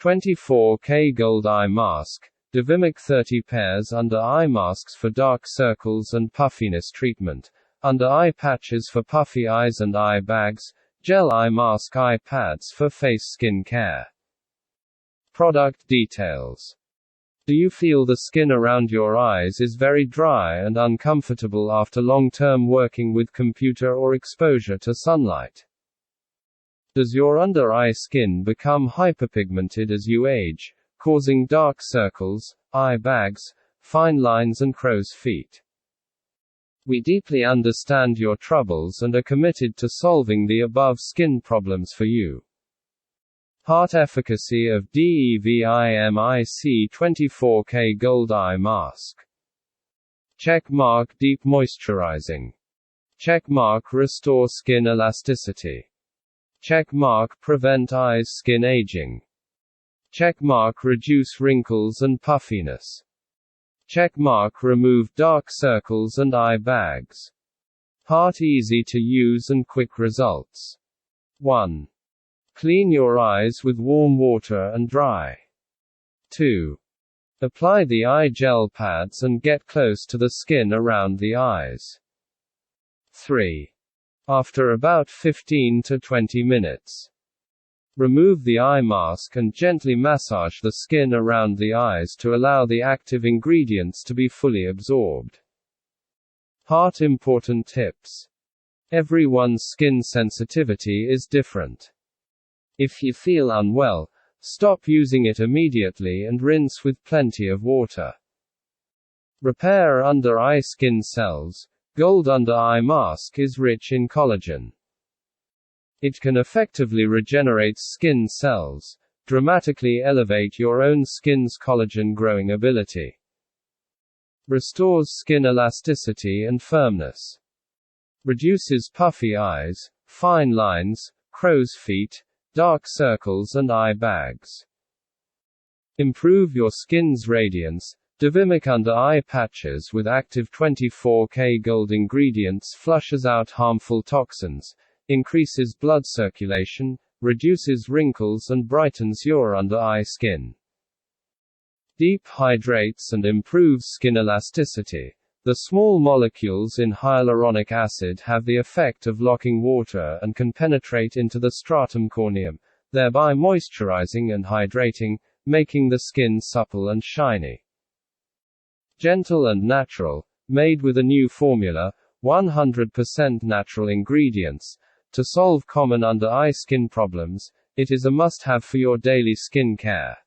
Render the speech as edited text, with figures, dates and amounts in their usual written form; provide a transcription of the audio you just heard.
24K Gold Eye Mask. Devimic 30 pairs under eye masks for dark circles and puffiness treatment. Under eye patches for puffy eyes and eye bags. Gel eye mask eye pads for face skin care. Product details. Do you feel the skin around your eyes is very dry and uncomfortable after long-term working with computer or exposure to sunlight? Does your under-eye skin become hyperpigmented as you age, causing dark circles, eye bags, fine lines and crow's feet? We deeply understand your troubles and are committed to solving the above skin problems for you. Heart efficacy of Devimic 24K Gold Eye Mask. Check mark deep moisturizing. Check mark restore skin elasticity. Check mark prevent eyes skin aging. Check mark reduce wrinkles and puffiness. Check mark remove dark circles and eye bags. Heart easy to use and quick results. 1. Clean your eyes with warm water and dry. 2. Apply the eye gel pads and get close to the skin around the eyes. 3. After about 15 to 20 minutes. Remove the eye mask and gently massage the skin around the eyes to allow the active ingredients to be fully absorbed. Heart important tips. Everyone's skin sensitivity is different. If you feel unwell, stop using it immediately and rinse with plenty of water. Repair under eye skin cells. Gold under eye mask is rich in collagen. It can effectively regenerate skin cells, dramatically elevate your own skin's collagen growing ability. Restores skin elasticity and firmness. Reduces puffy eyes, fine lines, crow's feet, dark circles and eye bags. Improve your skin's radiance. Devimic under eye patches with active 24K gold ingredients flushes out harmful toxins, increases blood circulation, reduces wrinkles and brightens your under eye skin. Deep hydrates and improves skin elasticity. The small molecules in hyaluronic acid have the effect of locking water and can penetrate into the stratum corneum, thereby moisturizing and hydrating, making the skin supple and shiny. Gentle and natural, made with a new formula, 100% natural ingredients. To solve common under eye skin problems, it is a must-have for your daily skin care.